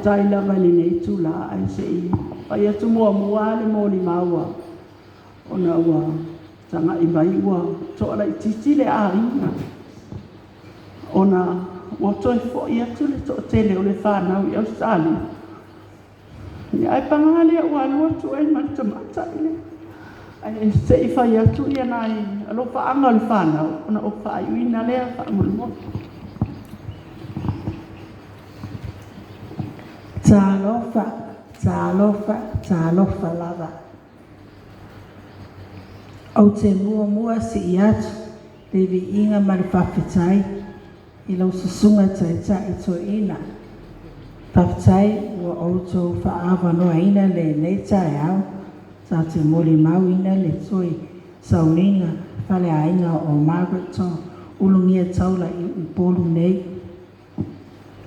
Tai lava ni nei tula ai se I. Pai atu mua le mo li maua. Ona ua tanga I mai ua to ala I titi le a inga. Ona ua toi fo I atu le to tele o le whanau I Australia. Ni ai pangale ua alua tu ai matamata ile. Ai se I whai atu I anai alo whaanga le whanau. Ona o whai uina lea whaangol mo. Talofa lava. O te mua si I atu, le vi inga mara whawhitai, I lau susunga tai to ina. Whawhitai ua outou whaawa noa ina le nei tai au, sa te mori mau ina le toi Sauniga, Faale-aiga o Margaret to ulungia Taula I upolu nei.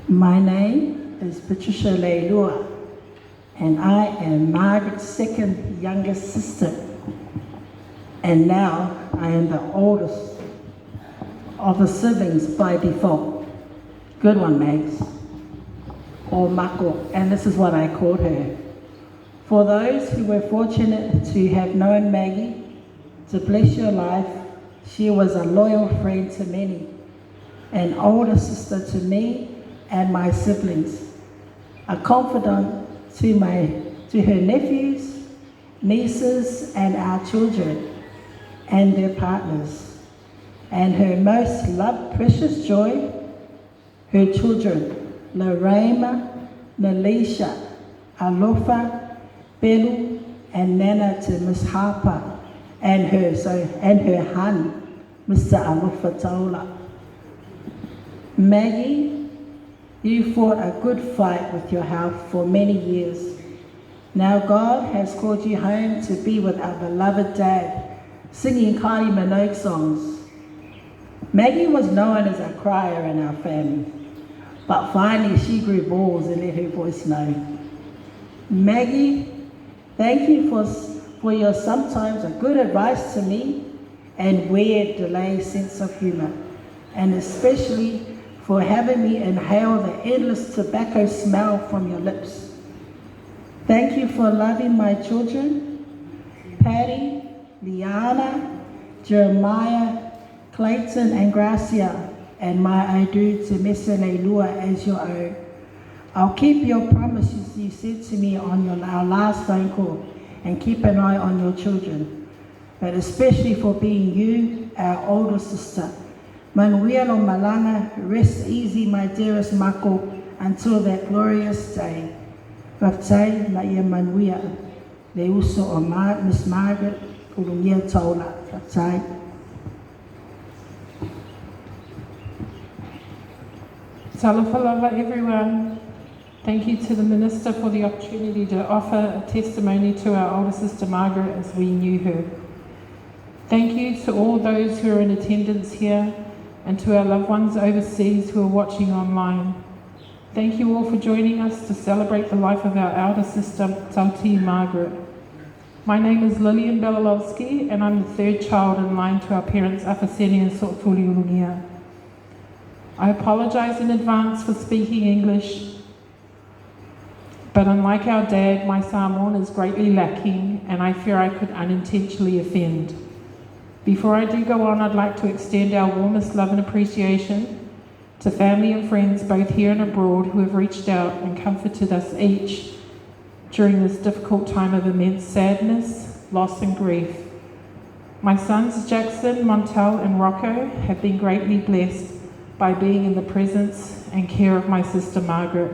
My name is Patricia Leilua, and I am Margaret's second youngest sister. And now I am the oldest of the siblings by default. Good one, Mags. Or Mako, and this is what I called her. For those who were fortunate to have known Maggie, to bless your life, she was a loyal friend to many, an older sister to me and my siblings, a confidant to her nephews, nieces, and our children, and their partners, and her most loved precious joy, her children, Lorraine, Nalisha, Alofa, Belu, and Nana to Miss Harper, and her honey, Mr. Alofa Taula. Maggie, you fought a good fight with your health for many years. Now God has called you home to be with our beloved Dad, singing Kylie Minogue songs. Maggie was known as a crier in our family, but finally she grew balls and let her voice know. Maggie, thank you for your sometimes a good advice to me and weird delayed sense of humor, and especially for having me inhale the endless tobacco smell from your lips. Thank you for loving my children, Patty, Liana, Jeremiah, Clayton, and Gracia, and my I do to Mr. Leilua as your own. I'll keep your promises you said to me on our last phone call, and keep an eye on your children, but especially for being you, our older sister. Manuia no malanga, rest easy, my dearest Mako, until that glorious day. Whaftai na ia manuia, le uso o Miss Margaret, ulungia Taula. Whaftai. Talofa lava everyone. Thank you to the Minister for the opportunity to offer a testimony to our older sister Margaret as we knew her. Thank you to all those who are in attendance here and to our loved ones overseas who are watching online. Thank you all for joining us to celebrate the life of our elder sister Tauti Margaret. My name is Lillian Belalovsky and I'm the third child in line to our parents Afaseni and Sotfuli Ulungia. I apologize in advance for speaking English, but unlike our dad, my Samoan is greatly lacking and I fear I could unintentionally offend. Before I do go on, I'd like to extend our warmest love and appreciation to family and friends both here and abroad who have reached out and comforted us each during this difficult time of immense sadness, loss and grief. My sons Jackson, Montel and Rocco have been greatly blessed by being in the presence and care of my sister Margaret.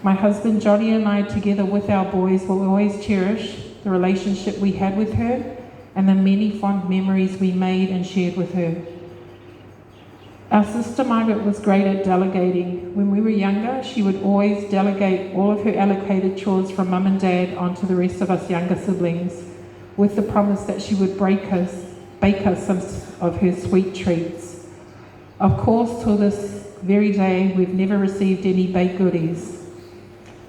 My husband Johnny and I, together with our boys, will always cherish the relationship we had with her and the many fond memories we made and shared with her. Our sister Margaret was great at delegating. When we were younger, she would always delegate all of her allocated chores from Mum and Dad onto the rest of us younger siblings, with the promise that she would bake us some of her sweet treats. Of course, till this very day, we've never received any baked goodies.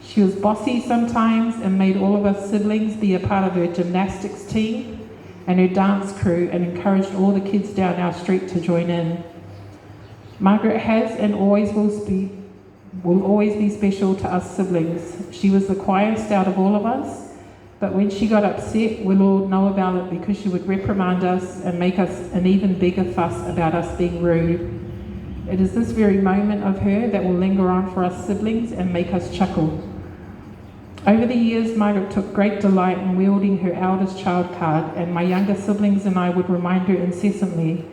She was bossy sometimes and made all of us siblings be a part of her gymnastics team and her dance crew and encouraged all the kids down our street to join in. Margaret has and always will be will always be special to us siblings. She was the quietest out of all of us, but when she got upset, we'll all know about it because she would reprimand us and make us an even bigger fuss about us being rude. It is this very moment of her that will linger on for us siblings and make us chuckle. Over the years, Margaret took great delight in wielding her eldest child card, and my younger siblings and I would remind her incessantly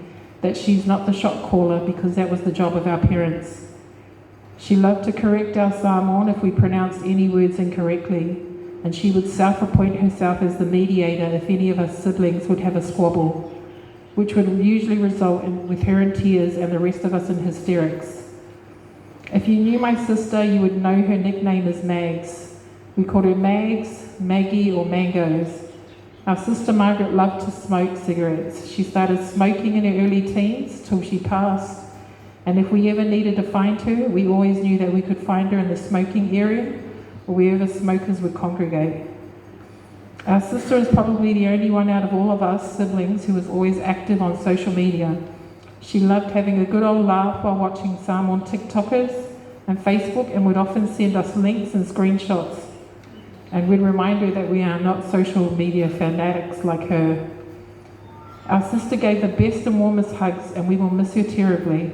that she's not the shot caller because that was the job of our parents. She loved to correct our Samoan if we pronounced any words incorrectly, and she would self-appoint herself as the mediator if any of us siblings would have a squabble, which would usually result with her in tears and the rest of us in hysterics. If you knew my sister, you would know her nickname is Mags. We called her Mags, Maggie, or Mangoes. Our sister Margaret loved to smoke cigarettes. She started smoking in her early teens till she passed. And if we ever needed to find her, we always knew that we could find her in the smoking area or wherever smokers would congregate. Our sister is probably the only one out of all of us siblings who was always active on social media. She loved having a good old laugh while watching Samoan TikTokers and Facebook, and would often send us links and screenshots. And we'd remind her that we are not social media fanatics like her. Our sister gave the best and warmest hugs, and we will miss her terribly.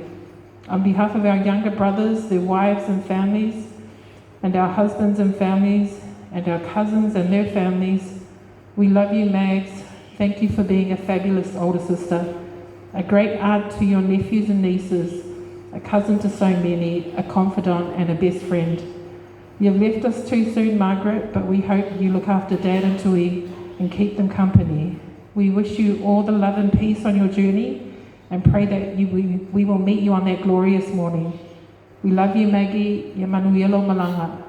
On behalf of our younger brothers, their wives and families, and our husbands and families, and our cousins and their families, we love you, Mags. Thank you for being a fabulous older sister, a great aunt to your nephews and nieces, a cousin to so many, a confidant and a best friend. You've left us too soon, Margaret, but we hope you look after Dad and Tuua and keep them company. We wish you all the love and peace on your journey and pray that we will meet you on that glorious morning. We love you, Maggie. Ya manuelo malanga.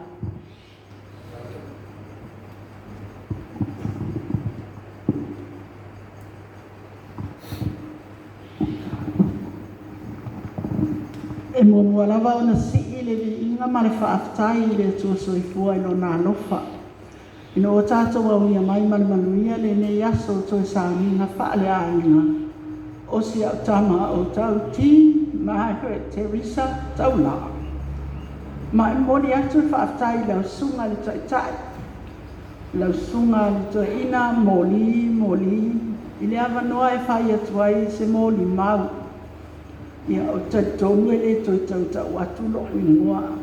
E mo lava ona si le inga mare whaafitai le tua soifua ilo nā lofa. Ino o tātou au ia mai manuia le ne yaso toi Sauniga Faale-aiga. O si au tama o Tauti, Margaret, Teresa, Taula. Ma e mori atu whaafitai lau sunga le taitai. Lau sunga le toina moli. Ile awa noa e whai atuai se moli mau. Ia o taitonu e le toi tautau atu lo ingoa.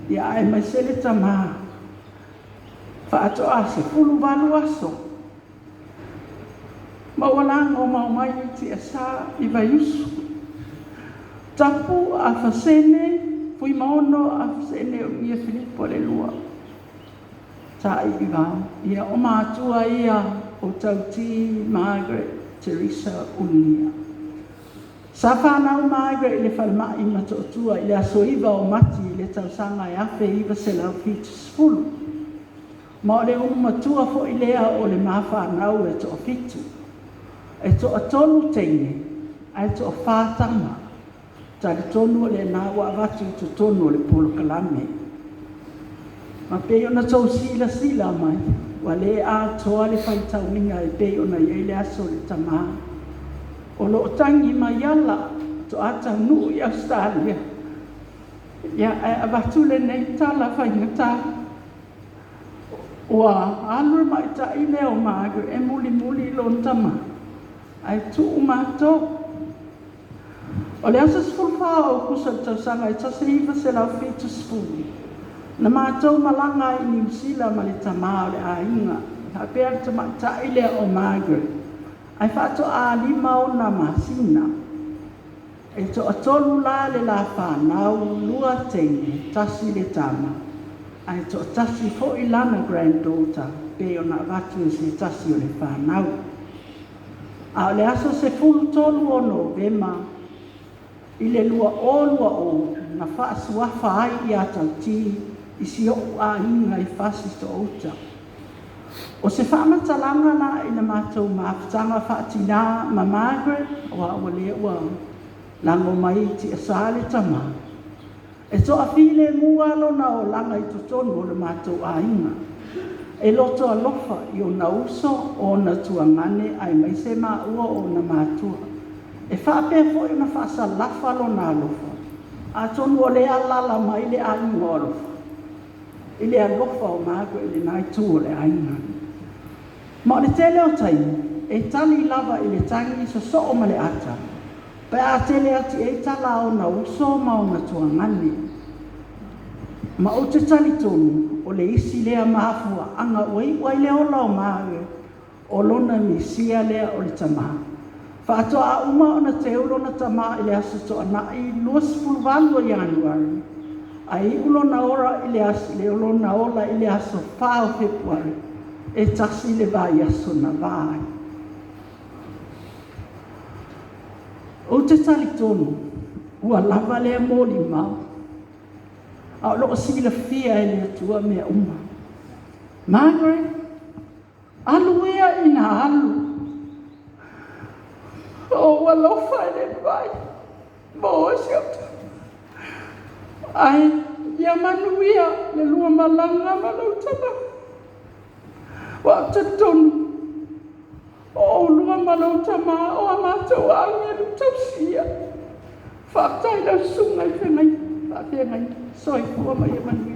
Ia ai mai se le tama. Whaato a se fulu walu aso. Maualang o maumai ti asa i vaiusu. Tapu a fasene, fui maono a fasene o ia Filipo le lua. Ta iwa, ia o mātua ia o Tauti, Margaret, Teresa, Unia. Sa whanau Margaret le whalmai matotua i le aso iwa o mati le tausanga e awhi iwa se lau fitus fulu. Ma o le matua fo i lea o le mawhanau e to fitu. E to atonu teine, ai to whātanga. Ta le tonu le nā wa watu to tonu le polo kalame. Ma peo na tau sila mai, wa le a toa le whaitauninga e peo na iei le aso le tamaa. O lo tangi mai ala, to ata nuu i Australia. Ia a watu le nei tala whaingata. Wa alur mai ta i leo Margaret e muli lon tama. Ai tu umato. O le asa sfulfa o kusa tausanga i tase iwa se lau fitu sfuli. Na mātou malanga i New Zealand ma le tamā o le ainga. Ha pēr tama ta i leo o Margaret. Ai whaato a lima o na masina. E to atolu la le la whanau lua teine tasi le tama. Ai to tasi fo i lana granddaughter. Pe o na watu se tasi o le whanau. A le aso se fulu tolu o Novema, i le lua o, na whaasuafa ai i a Tauti, i si o a inga i whasi to outa. O se whaamatalanga na i na mātou maafutanga whaatina ma Margaret, o a wale ua lango mai ti asale tama. E to a while mualo na o langa i tutonu o le mātou a inga. E loto alofa i o na uso o na tuangane ai mai se maa ua o na mātua. E whaapea fo i na whaasa lafa lo na alofa. A tonu o le alala mai le angolo. Ile alofa o Margaret le nai tu o le ainga. Ma o le tele o tai, e tali lava i le tangi so so o ma le ata. Pe a tele ati e tala o na uso ma o na tua ngani. Ma o te tali tonu, o le isi lea maafua anga wai le ola o Margaret, o lona mi sia lea o le tamaha. Whaatoa a uma o na te ulo na tamaha i le asa to ana i luas fulvalu o Januari. Ai ulo na ora i le asa, le ulo na ola i le asa whao Februari, e tasi le vai aso na vai. O te tali tonu, ua lava lea mōli mau. A o loo sila fia e le atua mea uma. Margaret, alu ea ina alu. O walofa e le vai, mo o siota. Ai, ia manuia le lua malanga malau tama. Wa te tonu, o lua malau tama o amato ange lu tausia. Whaktai lau sungai whengai, whaktengai, soi kua mai e manuia.